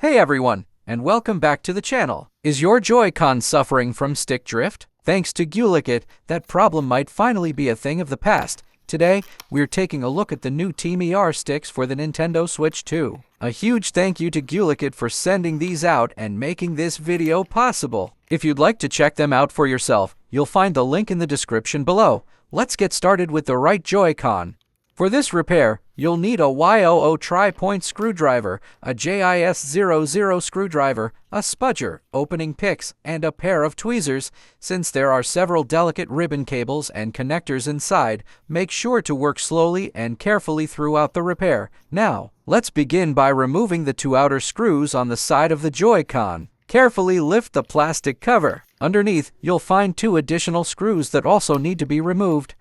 Hey everyone, and welcome back to the channel. Is your Joy-Con suffering from stick drift? Thanks to Gulikit, that problem might finally be a thing of the past. Today, we're taking a look at the new TMR sticks for the Nintendo Switch 2. A huge thank you to Gulikit for sending these out and making this video possible. If you'd like to check them out for yourself, you'll find the link in the description below. Let's get started with the right Joy-Con. For this repair, you'll need a Y00 tri-point screwdriver, a JIS00 screwdriver, a spudger, opening picks, and a pair of tweezers. Since there are several delicate ribbon cables and connectors inside, make sure to work slowly and carefully throughout the repair. Now, let's begin by removing the two outer screws on the side of the Joy-Con. Carefully lift the plastic cover. Underneath, you'll find two additional screws that also need to be removed.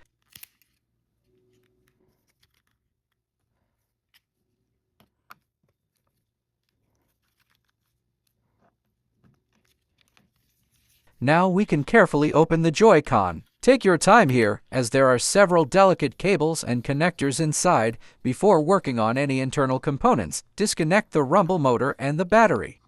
Now we can carefully open the Joy-Con. Take your time here, as there are several delicate cables and connectors inside. Before working on any internal components, disconnect the rumble motor and the battery.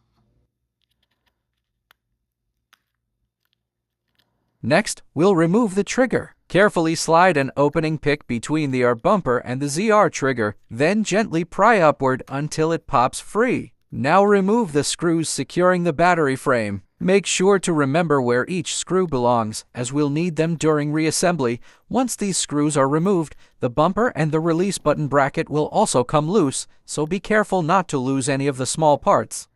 Next, we'll remove the trigger. Carefully slide an opening pick between the R bumper and the ZR trigger, then gently pry upward until it pops free. Now remove the screws securing the battery frame. Make sure to remember where each screw belongs, as we'll need them during reassembly. Once these screws are removed, the bumper and the release button bracket will also come loose, so be careful not to lose any of the small parts.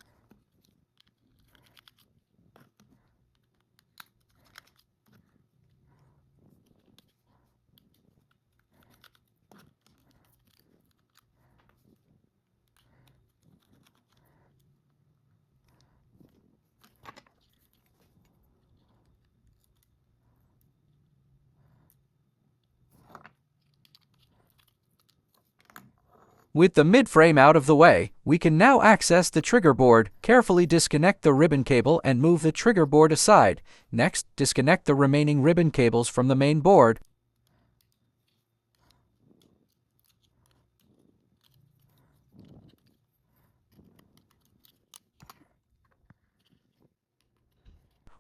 With the mid-frame out of the way, we can now access the trigger board. Carefully disconnect the ribbon cable and move the trigger board aside. Next, disconnect the remaining ribbon cables from the main board.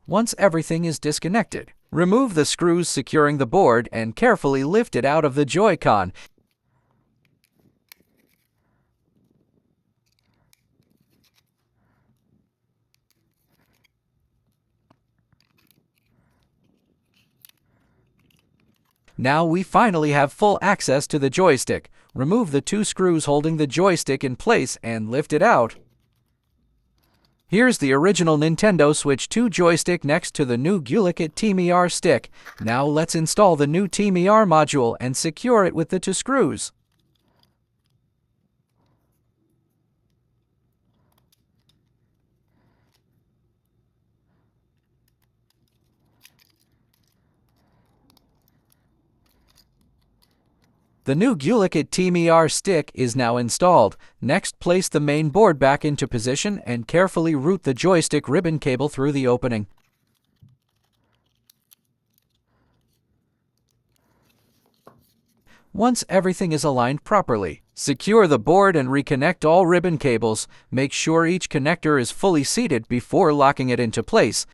Once everything is disconnected, remove the screws securing the board and carefully lift it out of the Joy-Con. Now we finally have full access to the joystick. Remove the two screws holding the joystick in place and lift it out. Here's the original Nintendo Switch 2 joystick next to the new Gulikit TMR stick. Now let's install the new TMR module and secure it with the two screws. The new Gulikit TMR stick is now installed. Next, place the main board back into position and carefully route the joystick ribbon cable through the opening. Once everything is aligned properly, secure the board and reconnect all ribbon cables. Make sure each connector is fully seated before locking it into place.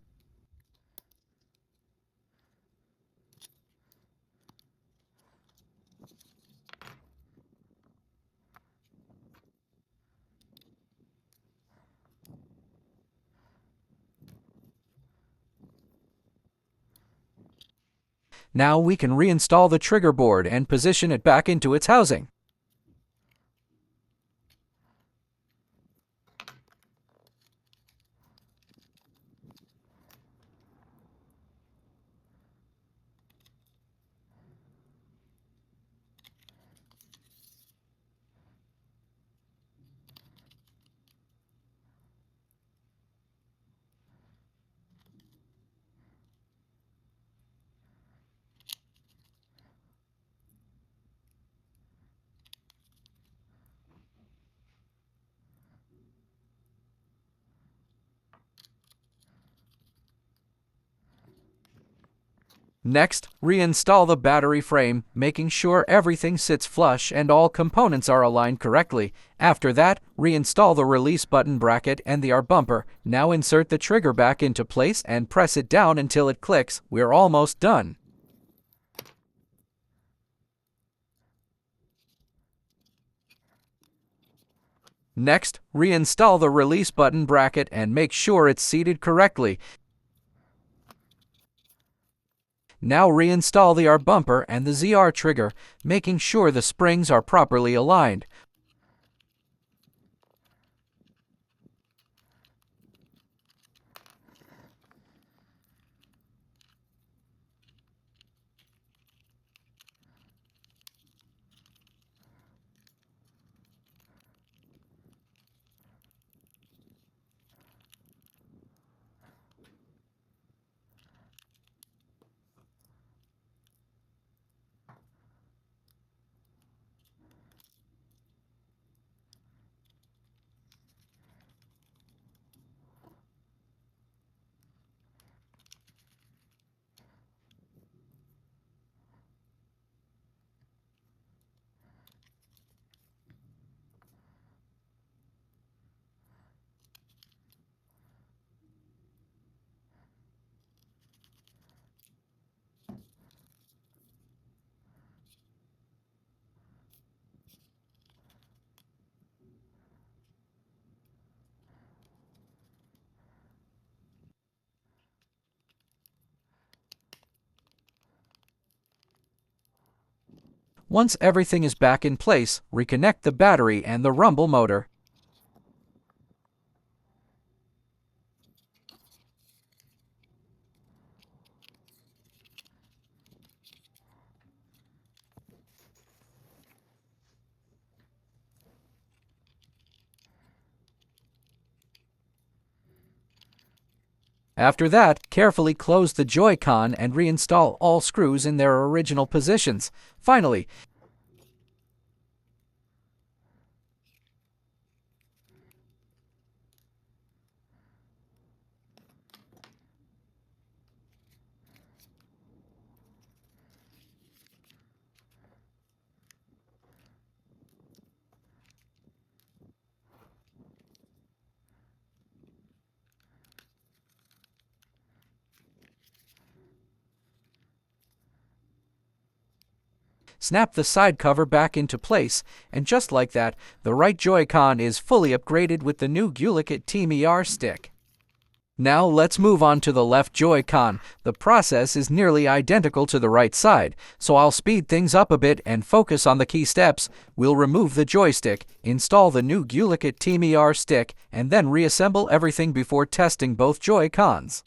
Now we can reinstall the trigger board and position it back into its housing. Next, reinstall the battery frame, making sure everything sits flush and all components are aligned correctly. After that, reinstall the release button bracket and the R bumper. Now insert the trigger back into place and press it down until it clicks. We're almost done. Next, reinstall the release button bracket and make sure it's seated correctly. Now reinstall the R bumper and the ZR trigger, making sure the springs are properly aligned. Once everything is back in place, reconnect the battery and the rumble motor. After that, carefully close the Joy-Con and reinstall all screws in their original positions. Finally, snap the side cover back into place, and just like that, the right Joy-Con is fully upgraded with the new Gulikit TMR stick. Now let's move on to the left Joy-Con. The process is nearly identical to the right side, so I'll speed things up a bit and focus on the key steps. We'll remove the joystick, install the new Gulikit TMR stick, and then reassemble everything before testing both Joy-Cons.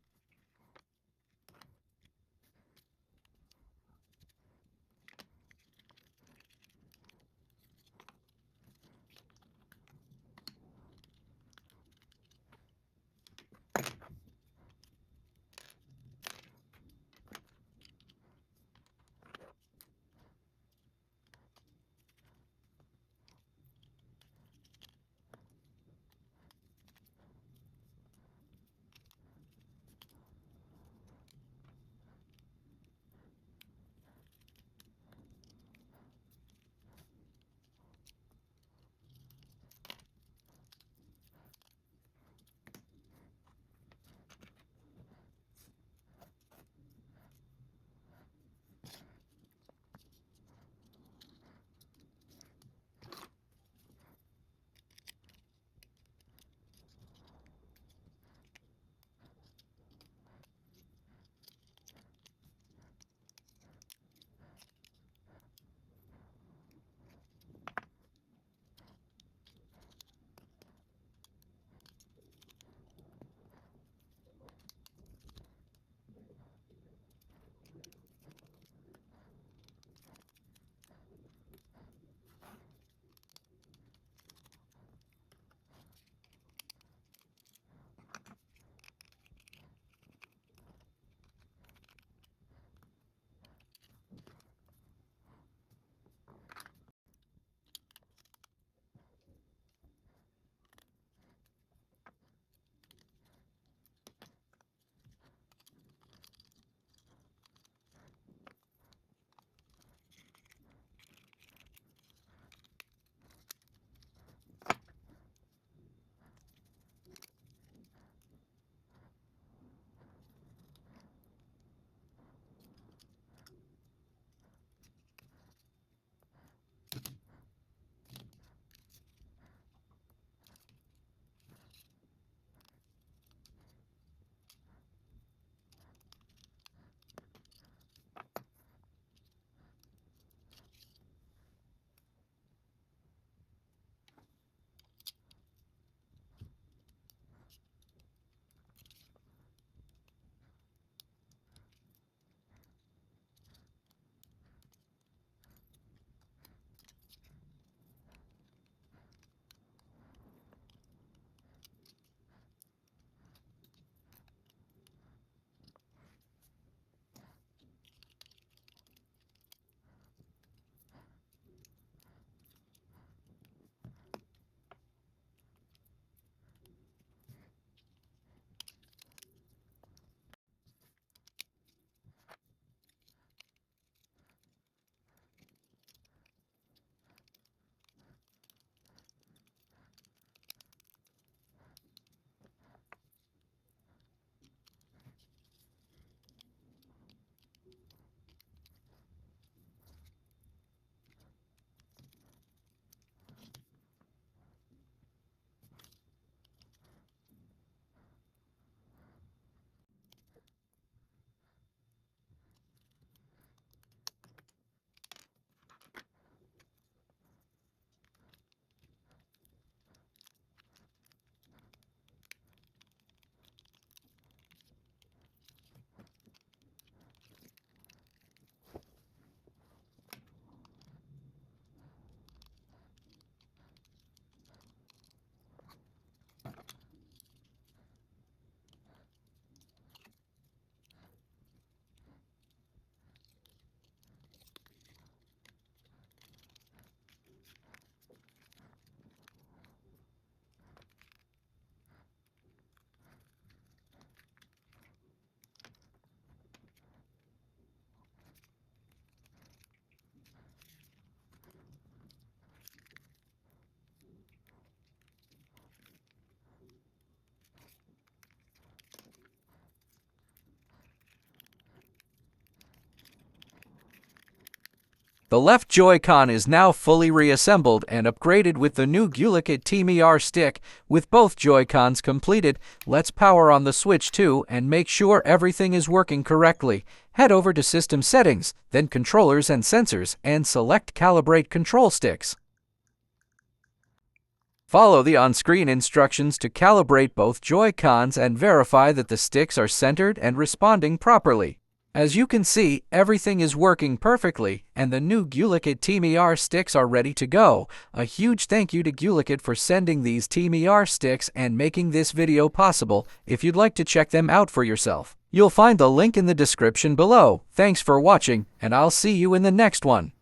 The left Joy-Con is now fully reassembled and upgraded with the new Gulikit TMR stick. With both Joy-Cons completed, let's power on the Switch 2 and make sure everything is working correctly. Head over to System Settings, then Controllers and Sensors, and select Calibrate Control Sticks. Follow the on-screen instructions to calibrate both Joy-Cons and verify that the sticks are centered and responding properly. As you can see, everything is working perfectly, and the new Gulikit TMR sticks are ready to go. A huge thank you to Gulikit for sending these TMR sticks and making this video possible. If you'd like to check them out for yourself, you'll find the link in the description below. Thanks for watching, and I'll see you in the next one.